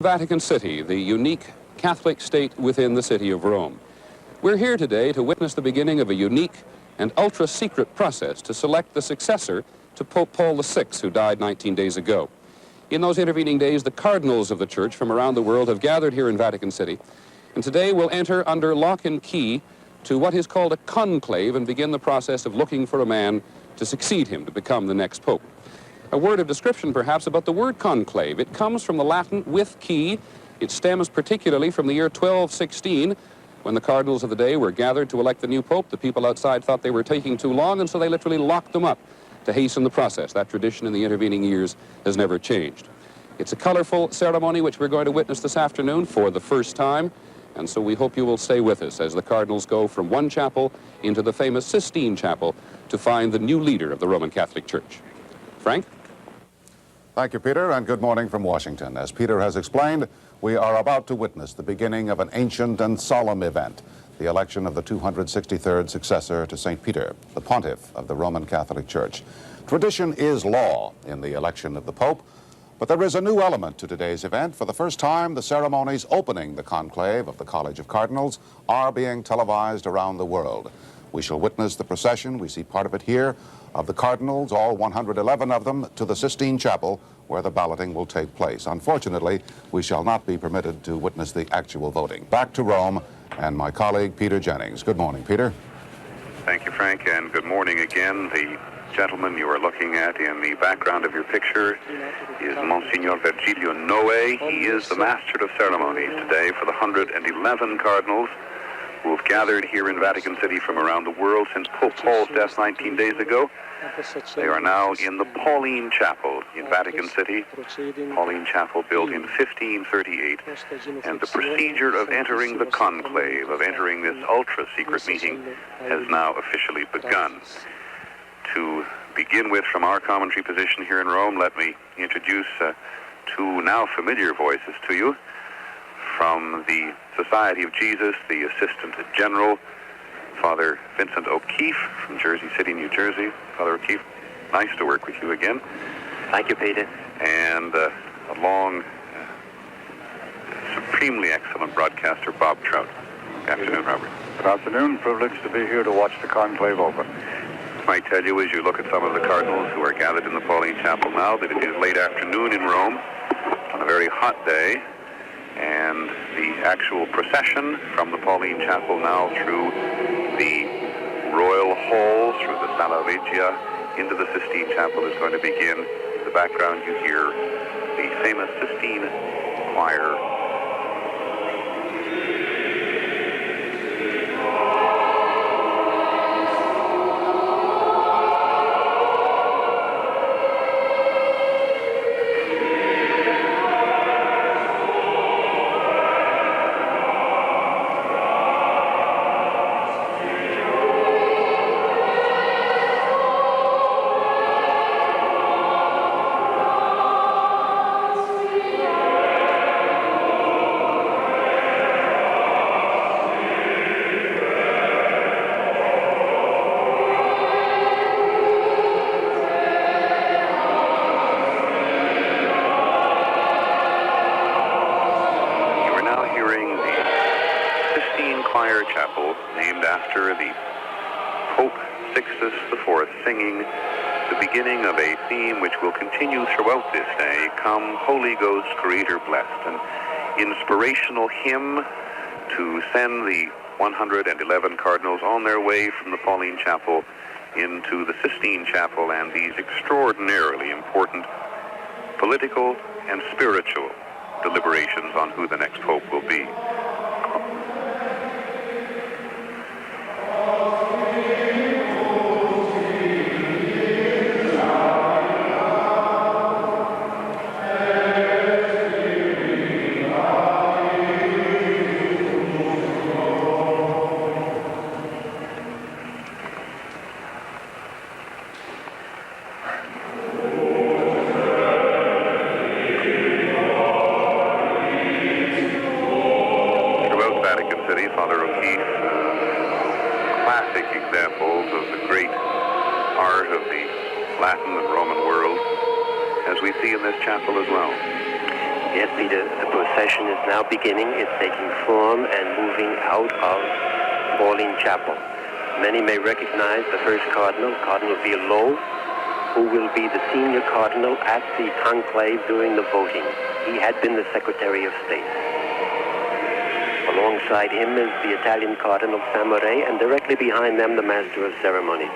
Vatican City, the unique Catholic state within the city of Rome. We're here today to witness the beginning of a unique and ultra-secret process to select the successor to Pope Paul VI, who died 19 days ago. In those intervening days, the Cardinals of the Church from around the world have gathered here in Vatican City, and today we'll enter under lock and key to what is called a conclave and begin the process of looking for a man to succeed him, to become the next pope. A word of description, perhaps, about the word conclave. It comes from the Latin with key. It stems particularly from the year 1216, when the cardinals of the day were gathered to elect the new pope. The people outside thought they were taking too long, and so they literally locked them up to hasten the process. That tradition in the intervening years has never changed. It's a colorful ceremony which we're going to witness this afternoon for the first time, and so we hope you will stay with us as the cardinals go from one chapel into the famous Sistine Chapel to find the new leader of the Roman Catholic Church. Frank? Thank you, Peter, and good morning from Washington. As Peter has explained, we are about to witness the beginning of an ancient and solemn event, the election of the 263rd successor to St. Peter, the pontiff of the Roman Catholic Church. Tradition is law in the election of the Pope, but there is a new element to today's event. For the first time, the ceremonies opening the conclave of the College of Cardinals are being televised around the world. We shall witness the procession, we see part of it here, of the cardinals, all 111 of them, to the Sistine Chapel, where the balloting will take place. Unfortunately, we shall not be permitted to witness the actual voting. Back to Rome, and my colleague, Peter Jennings. Good morning, Peter. Thank you, Frank, and good morning again. The gentleman you are looking at in the background of your picture is Monsignor Virgilio Noe. He is the master of ceremonies today for the 111 cardinals who have gathered here in Vatican City from around the world since Pope Paul's death 19 days ago. They are now in the Pauline Chapel in Vatican City. Pauline Chapel built in 1538. And the procedure of entering the conclave, of entering this ultra-secret meeting, has now officially begun. To begin with, from our commentary position here in Rome, let me introduce two now familiar voices to you. From the Society of Jesus, the Assistant General, Father Vincent O'Keefe from Jersey City, New Jersey. Father O'Keefe, nice to work with you again. Thank you, Peter. And a long, supremely excellent broadcaster, Bob Trout. Good afternoon, Robert. Good afternoon. Privileged to be here to watch the conclave open. I tell you, as you look at some of the cardinals who are gathered in the Pauline Chapel now, that it is late afternoon in Rome on a very hot day, and the actual procession from the Pauline Chapel now through the royal hall, through the Sala Regia, into the Sistine Chapel is going to begin. In the background you hear the famous Sistine choir. Chapel, named after the Pope Sixtus IV, singing the beginning of a theme which will continue throughout this day, Come, Holy Ghost, Creator blessed, an inspirational hymn to send the 111 cardinals on their way from the Pauline Chapel into the Sistine Chapel and these extraordinarily important political and spiritual deliberations on who the next Pope will be. Father O'Keefe, classic examples of the great art of the Latin and Roman world, as we see in this chapel as well. Yes, Peter, the procession is now beginning. It's taking form and moving out of Sistine Chapel. Many may recognize the first cardinal, Cardinal Villot, who will be the senior cardinal at the conclave during the voting. He had been the Secretary of State. Alongside him is the Italian Cardinal Samore, and directly behind them, the Master of Ceremonies.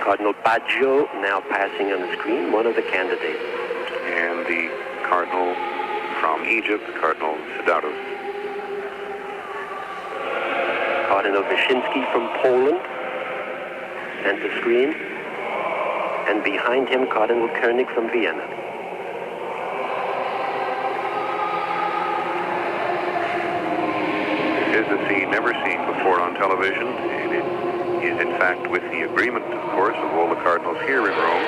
Cardinal Baggio now passing on the screen, one of the candidates. And the Cardinal from Egypt, Cardinal Sidaros. Cardinal Wyszynski from Poland, center screen. And behind him, Cardinal Koenig from Vienna. This is a scene never seen before on television, and it is in fact with the agreement, of course, of all the cardinals here in Rome,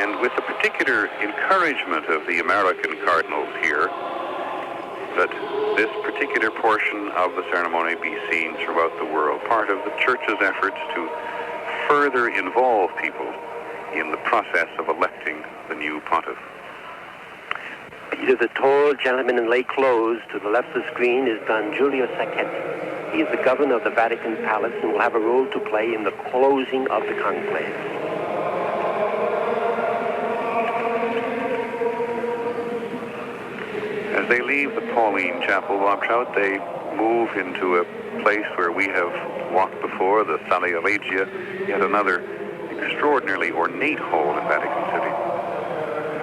and with the particular encouragement of the American cardinals here, that this particular portion of the ceremony be seen throughout the world, part of the Church's efforts to further involve people in the process of electing the new pontiff. Peter, the tall gentleman in lay clothes to the left of the screen is Don Giulio Sacchetti. He is the governor of the Vatican Palace and will have a role to play in the closing of the conclave. As they leave the Pauline Chapel, Bob Trout, they move into a place where we have walked before, the Sala Regia, yet another extraordinarily ornate hall in Vatican City.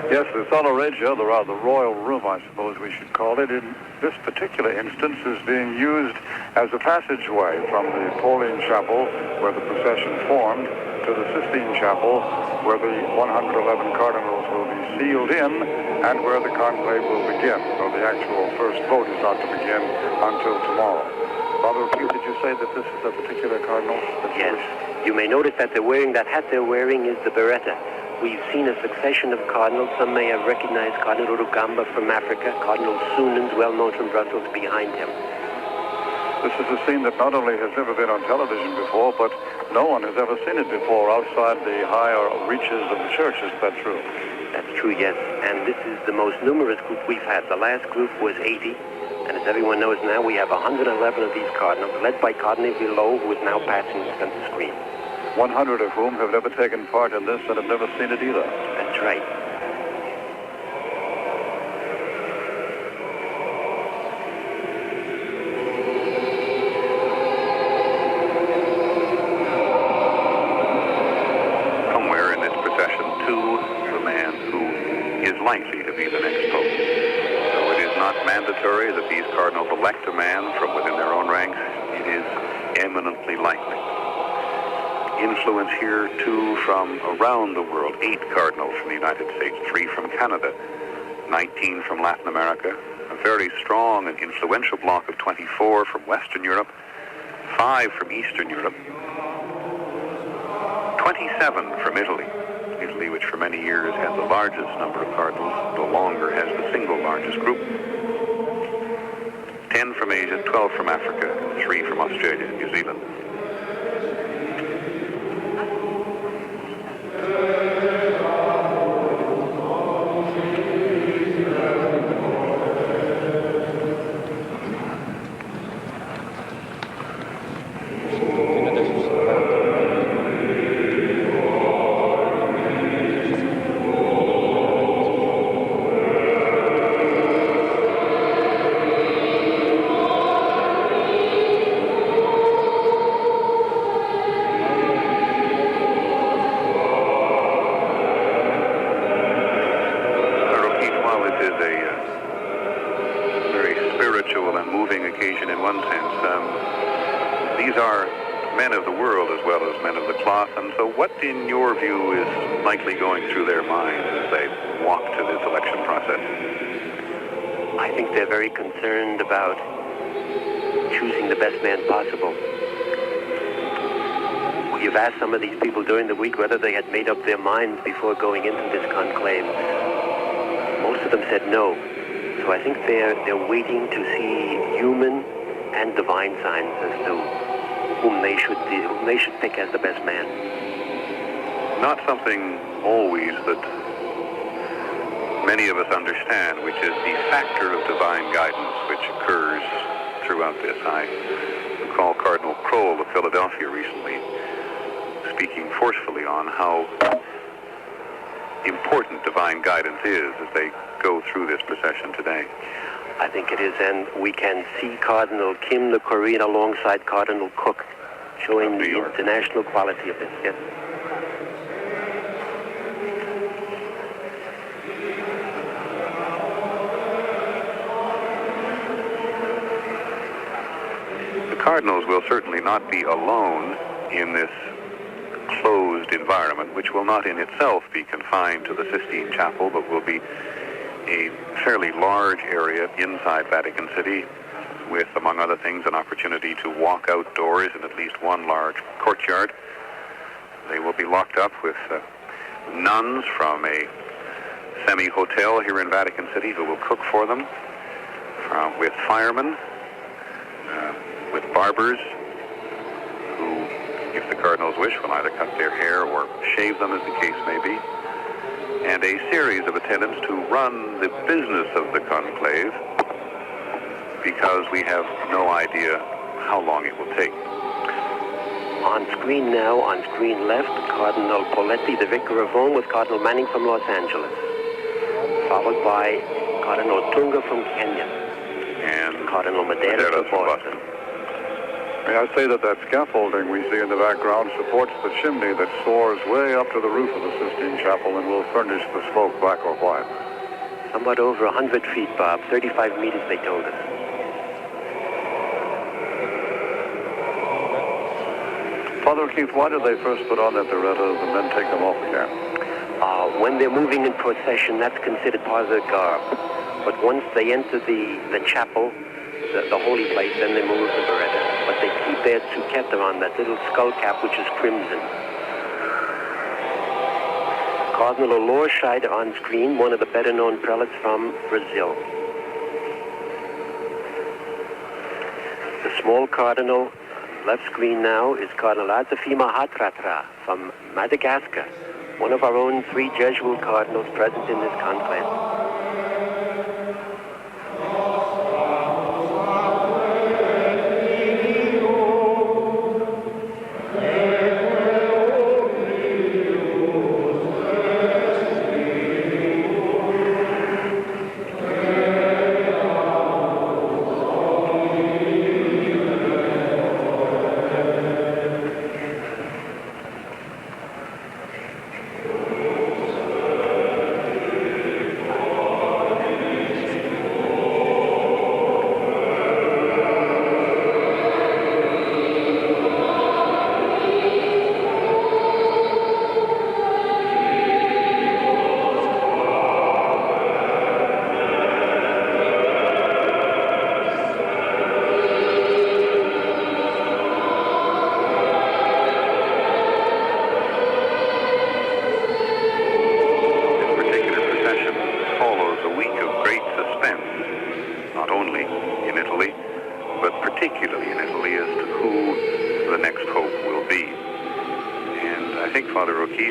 Yes, the Sala Regia, the royal room, I suppose we should call it, in this particular instance is being used as a passageway from the Pauline Chapel, where the procession formed, to the Sistine Chapel, where the 111 cardinals will be sealed in, and where the conclave will begin. So the actual first vote is not to begin until tomorrow. Father O'Keefe, did you say that this is a particular cardinal? Yes. You may notice that they're wearing, that hat they're wearing is the beretta. We've seen a succession of cardinals. Some may have recognized Cardinal Rugamba from Africa, Cardinal Sunens, well known from Brussels, behind him. This is a scene that not only has never been on television before, but no one has ever seen it before outside the higher reaches of the church. Is that true? That's true, yes. And this is the most numerous group we've had. The last group was 80. And as everyone knows now, we have 111 of these cardinals, led by Cardinal Villot, who is now passing the center screen. 100 of whom have never taken part in this and have never seen it either. That's right. Somewhere in this procession, too, the man who is likely to be the next pope. Though it is not mandatory that these cardinals elect a man from within their own ranks, it is eminently likely. Influence here, too, from around the world. 8 cardinals from the United States, 3 from Canada, 19 from Latin America, a very strong and influential bloc of 24 from Western Europe, 5 from Eastern Europe, 27 from Italy. Italy, which for many years had the largest number of cardinals, no longer has the single largest group. 10 from Asia, 12 from Africa, and 3 from Australia and New Zealand. In your view, is likely going through their minds as they walk to this election process? I think they're very concerned about choosing the best man possible. We've asked some of these people during the week whether they had made up their minds before going into this conclave. Most of them said no. So I think they're waiting to see human and divine signs as to whom they should pick as the best man. Not something always that many of us understand, which is the factor of divine guidance which occurs throughout this. I recall Cardinal Kroll of Philadelphia recently speaking forcefully on how important divine guidance is as they go through this procession today. I think it is, and we can see Cardinal Kim, the Korean, alongside Cardinal Cook, showing the international quality of this. Yes. The Cardinals will certainly not be alone in this closed environment, which will not in itself be confined to the Sistine Chapel, but will be a fairly large area inside Vatican City with, among other things, an opportunity to walk outdoors in at least one large courtyard. They will be locked up with nuns from a semi-hotel here in Vatican City who will cook for them, with firemen, with barbers who, if the Cardinals wish, will either cut their hair or shave them, as the case may be, and a series of attendants to run the business of the conclave, because we have no idea how long it will take. On screen now, on screen left, Cardinal Poletti, the Vicar of Rome, with Cardinal Manning from Los Angeles, followed by Cardinal Tunga from Kenya, and Cardinal Madera from Boston. May I say that scaffolding we see in the background supports the chimney that soars way up to the roof of the Sistine Chapel and will furnish the smoke black or white. Somewhat over 100 feet, Bob. 35 meters, they told us. Father Keith, why did they first put on that biretta and then take them off again? When they're moving in procession, that's considered part of their garb. But once they enter the chapel, the holy place, then they remove the biretta. But they keep their tsuqueta on, that little skull cap, which is crimson. Cardinal Olorscheid on screen, one of the better-known prelates from Brazil. The small cardinal, left screen now, is Cardinal Asafi Mahatratra from Madagascar, one of our own 3 Jesuit cardinals present in this conclave.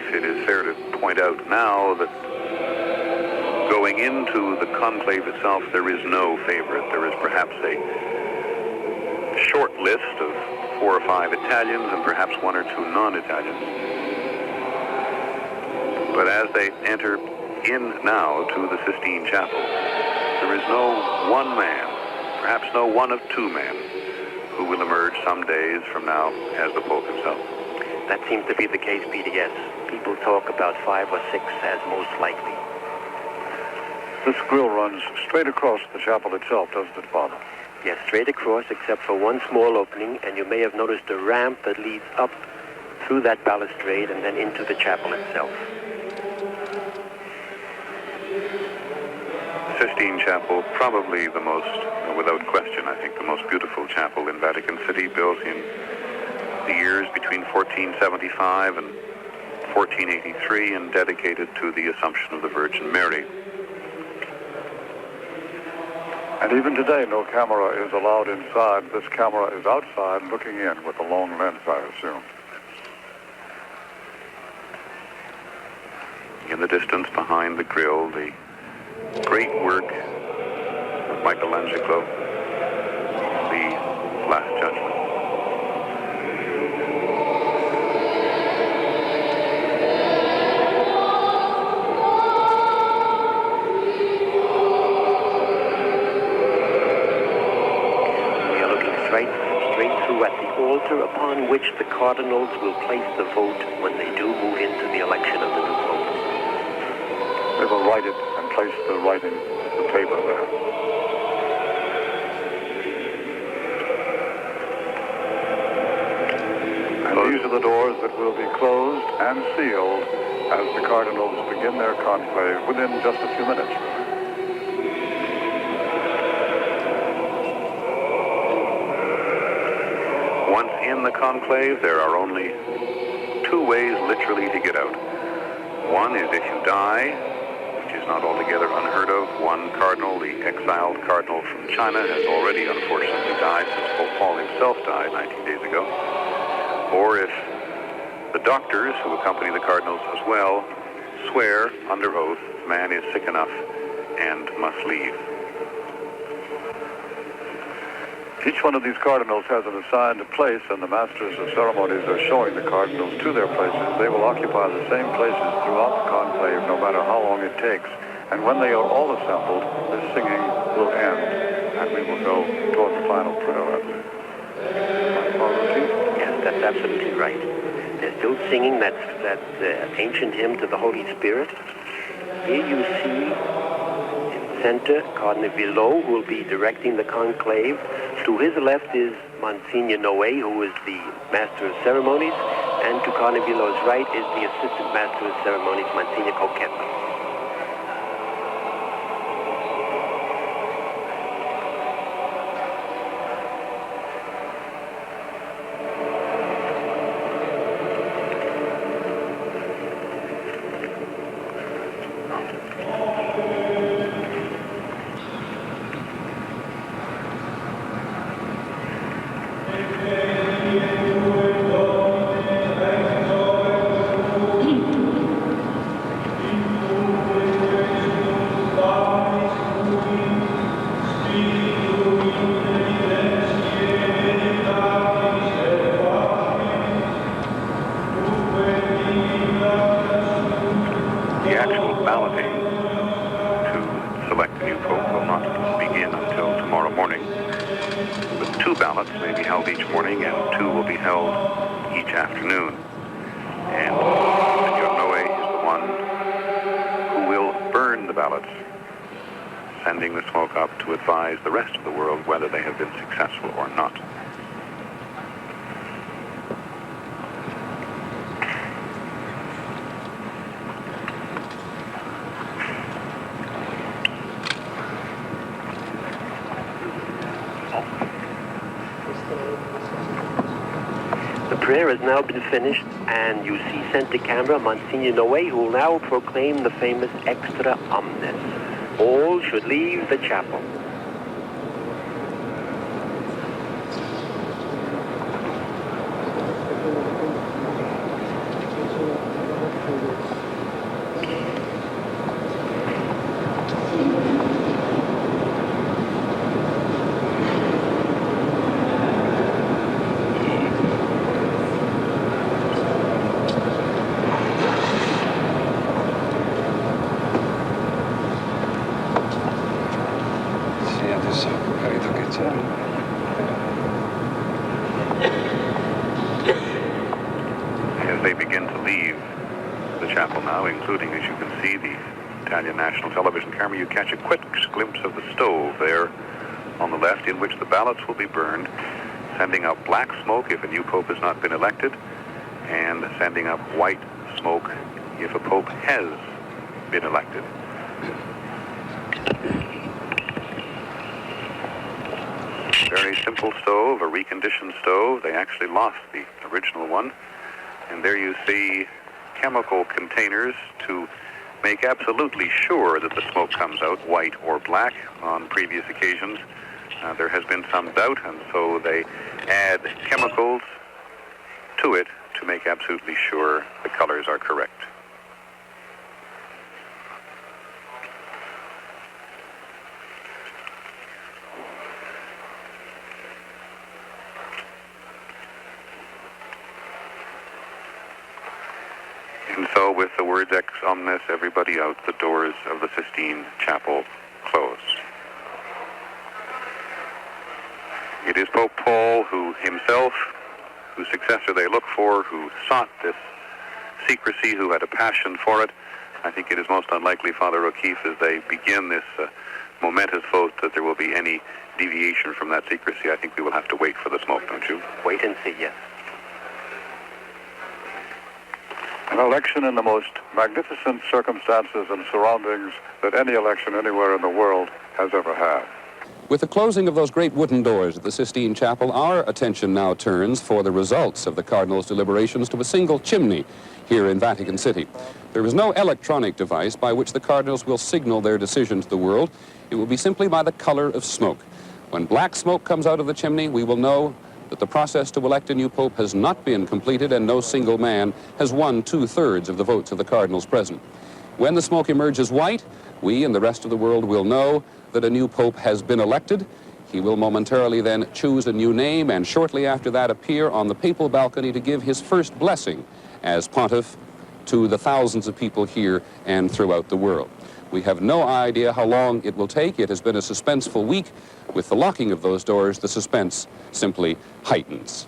It is fair to point out now that going into the conclave itself, there is no favorite. There is perhaps a short list of 4 or 5 Italians and perhaps 1 or 2 non-Italians. But as they enter in now to the Sistine Chapel, there is no one man, perhaps no one of 2 men, who will emerge some days from now as the Pope himself. That seems to be the case, Peter, yes. People talk about 5 or 6 as most likely. This grill runs straight across the chapel itself, doesn't it, Father? Yes, straight across, except for one small opening, and you may have noticed a ramp that leads up through that balustrade and then into the chapel itself. Sistine Chapel, probably the most, without question, I think the most beautiful chapel in Vatican City, built in the years between 1475 and 1483 and dedicated to the Assumption of the Virgin Mary. And even today, no camera is allowed inside. This camera is outside looking in with a long lens, I assume. In the distance behind the grill, the Great work of Michelangelo, the Last Judgment. We are looking straight through at the altar upon which the Cardinals will place the vote when they do move into the election of the new Pope. They will write it and place the writing on the paper there. And these are the doors that will be closed and sealed as the Cardinals begin their conclave within just a few minutes. Once in the conclave, there are only two ways literally to get out. One is if you die, which is not altogether unheard of. One cardinal, the exiled cardinal from China, has already unfortunately died since Pope Paul himself died 19 days ago. Or if the doctors who accompany the cardinals as well swear under oath the man is sick enough and must leave. Each one of these cardinals has an assigned place, and the masters of ceremonies are showing the cardinals to their places. They will occupy the same places throughout the conclave, no matter how long it takes. And when they are all assembled, the singing will end, and we will go toward the final prayer. Yes, that's absolutely right. They're still singing that ancient hymn to the Holy Spirit. Here you see in the center Cardinal Albino, who will be directing the conclave. To his left is Monsignor Noé, who is the Master of Ceremonies, and to Cardinal Albino's right is the Assistant Master of Ceremonies, Monsignor Coquette. Sending the smoke up to advise the rest of the world whether they have been successful or not. The prayer has now been finished, and you see center camera Monsignor Noé, who will now proclaim the famous Extra Omnes. All should leave the chapel. As they begin to leave the chapel now, including, as you can see, the Italian national television camera, you catch a quick glimpse of the stove there on the left in which the ballots will be burned, sending up black smoke if a new pope has not been elected, and sending up white smoke if a pope has been elected. Very simple stove, a reconditioned stove. They actually lost the original one. And there you see chemical containers to make absolutely sure that the smoke comes out white or black. On previous occasions, there has been some doubt, and so they add chemicals to it to make absolutely sure the colors are correct. And so with the words ex omnes, everybody out, the doors of the Sistine Chapel close. It is Pope Paul who himself, whose successor they look for, who sought this secrecy, who had a passion for it. I think it is most unlikely, Father O'Keefe, as they begin this momentous vote, that there will be any deviation from that secrecy. I think we will have to wait for the smoke, don't you? Wait and see, yes. An election in the most magnificent circumstances and surroundings that any election anywhere in the world has ever had. With the closing of those great wooden doors at the Sistine Chapel, our attention now turns for the results of the Cardinals' deliberations to a single chimney here in Vatican City. There is no electronic device by which the Cardinals will signal their decision to the world. It will be simply by the color of smoke. When black smoke comes out of the chimney, we will know that the process to elect a new pope has not been completed and no single man has won 2/3 of the votes of the Cardinals present. When the smoke emerges white, we and the rest of the world will know that a new pope has been elected. He will momentarily then choose a new name and shortly after that appear on the papal balcony to give his first blessing as pontiff to the thousands of people here and throughout the world. We have no idea how long it will take. It has been a suspenseful week. With the locking of those doors, the suspense simply heightens.